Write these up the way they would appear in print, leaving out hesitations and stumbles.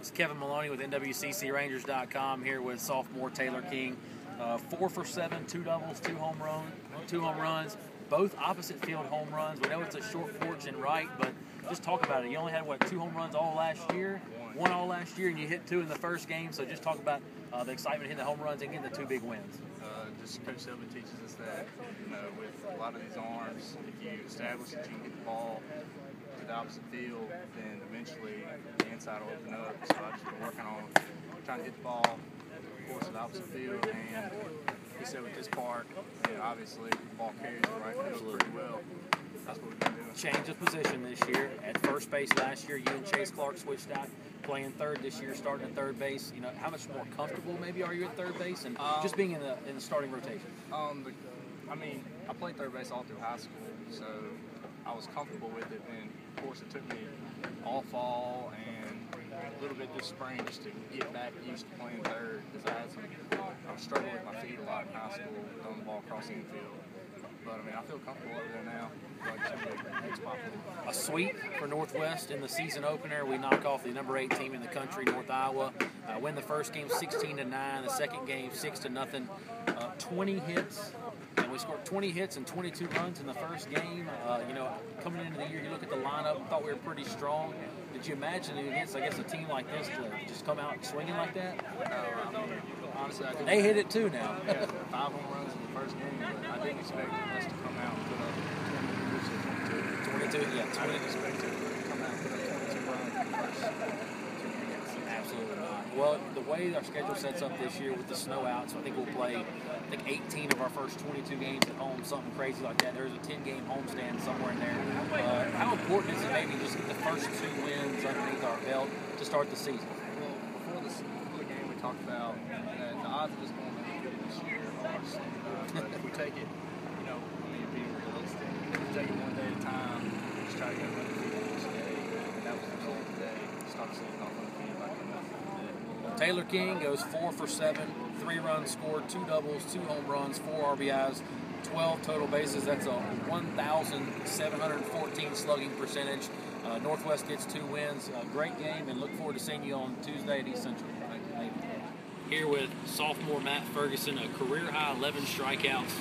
It's Kevin Maloney with NWCCRangers.com here with sophomore Taylor King. 4 for 7, 2 doubles, 2 home runs, both opposite field home runs. We know it's a short porch and right, but just talk about it. You only had, 2 home runs all last year? One all last year, and you hit 2 in the first game. So just talk about the excitement hitting the home runs and getting the 2 big wins. Just Coach Silva teaches us that, with a lot of these arms, if you establish that you can get the ball to the opposite field, then eventually the inside will open up. So I've just been working on trying to get the ball, of course, to the opposite field. And he said with this park, obviously the ball carries the right field pretty well. That's what we've been doing. Change of position this year. At first base last year, you and Chase Clark switched out, playing third this year, starting at third base. How much more comfortable maybe are you at third base and just being in the starting rotation? I played third base all through high school, so I was comfortable with it. And of course, it took me all fall and a little bit this spring just to get back used to playing third, because I was struggling with my feet a lot in high school, throwing the ball across the infield. But I feel comfortable over there now. A sweep for Northwest in the season opener. We knock off the number 8 team in the country, North Iowa. Win the first game 16-9. The second game 6-0. 20 hits. And we scored 20 hits and 22 runs in the first game. Coming into the year, you look at the lineup and thought we were pretty strong. Did you imagine against, a team like this to just come out swinging like that? Honestly, they hit it too now. 5 home runs in the first game, but I didn't expect us to come out and put up 22. I didn't expect to come out and put up 22 runs in the first 2 games. Absolutely not. Well, the way our schedule sets up this year with the snow out, so I think we'll play 18 of our first 22 games at home, something crazy like that. There's a 10-game homestand somewhere in there. How important is it maybe just get the first 2 wins underneath our belt to start the season? Well, before the game, we talked about that the odds of us going undefeated this year are slim. But if we take it, being realistic, if we take it one day at a time, just try to go undefeated each day, and that was the result today. Start the season off undefeated by coming out today. Taylor King goes 4 for 7, 3 runs scored, 2 doubles, 2 home runs, 4 RBIs, 12 total bases. That's a 1,714 slugging percentage. Northwest gets 2 wins. Great game, and look forward to seeing you on Tuesday at East Central. Thank you. Here with sophomore Matt Ferguson, a career-high 11 strikeouts,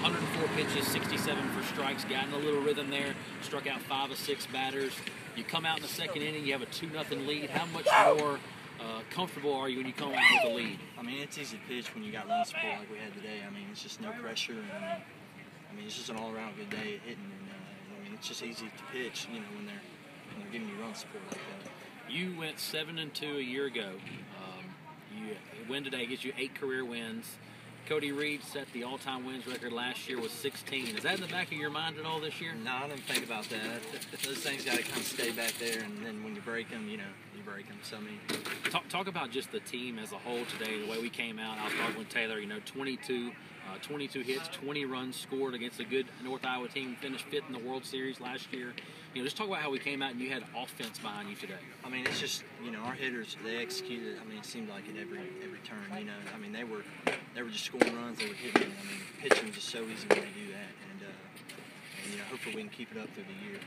104 pitches, 67 for strikes, got in a little rhythm there, struck out 5 of 6 batters. You come out in the second inning, you have a 2-0 lead. How much more comfortable are you when you come out with a lead? It's easy to pitch when you got run support like we had today. It's just no pressure. And, it's just an all-around good day hitting. And, it's just easy to pitch, when they're giving you run support like that. You went 7-2 a year ago. Win today gives you 8 career wins. Cody Reed set the all-time wins record last year with 16. Is that in the back of your mind at all this year? No, I didn't think about that. Those things got to kind of stay back there, and then when you break them, you break them. So, Talk about just the team as a whole today, the way we came out. I was talking with Taylor, 22 hits, 20 runs scored against a good North Iowa team, finished 5th in the World Series last year. Just talk about how we came out and you had offense behind you today. It's just, our hitters, they executed. It seemed like at every turn, they were just scoring runs, they were hitting. Pitching is just so easy when they do that. And hopefully we can keep it up through the year.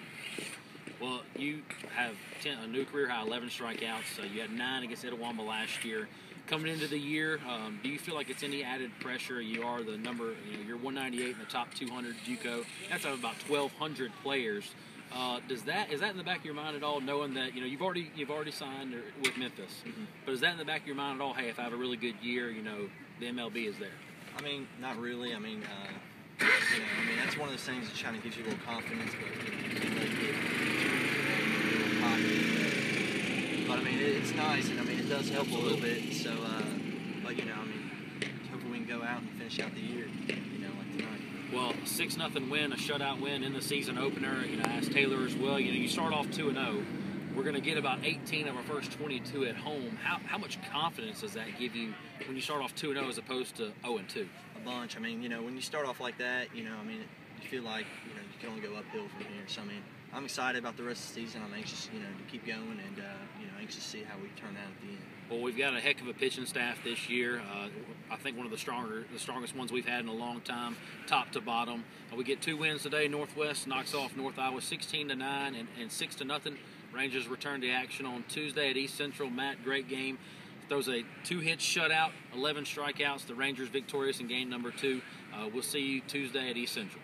Well, you have a new career high, 11 strikeouts. You had 9 against Itawamba last year. Coming into the year, do you feel like it's any added pressure? You are the number, you're 198 in the top 200 JUCO. That's out of about 1,200 players. Is that in the back of your mind at all, knowing that you've already signed with Memphis? Mm-hmm. But is that in the back of your mind at all? Hey, if I have a really good year, the MLB is there. Not really. That's one of those things that kind of gives you a little confidence, but you can't really get too cocky. But it's nice, and it does help a little bit. So, but hopefully we can go out and finish out the year, like tonight. Well, 6-0 win, a shutout win in the season opener. I asked Taylor as well. You start off 2-0. We're going to get about 18 of our first 22 at home. How much confidence does that give you when you start off 2-0 as opposed to 0-2? A bunch. When you start off like that, you feel like you can only go uphill from here. So I'm excited about the rest of the season. I'm anxious, to keep going, and anxious to see how we turn out at the end. Well, we've got a heck of a pitching staff this year. I think one of the strongest ones we've had in a long time, top to bottom. We get 2 wins today. Northwest knocks off North Iowa 16-9 and 6-0. Rangers return to action on Tuesday at East Central. Matt, great game. Throws a 2-hit shutout, 11 strikeouts. The Rangers victorious in game number 2. We'll see you Tuesday at East Central.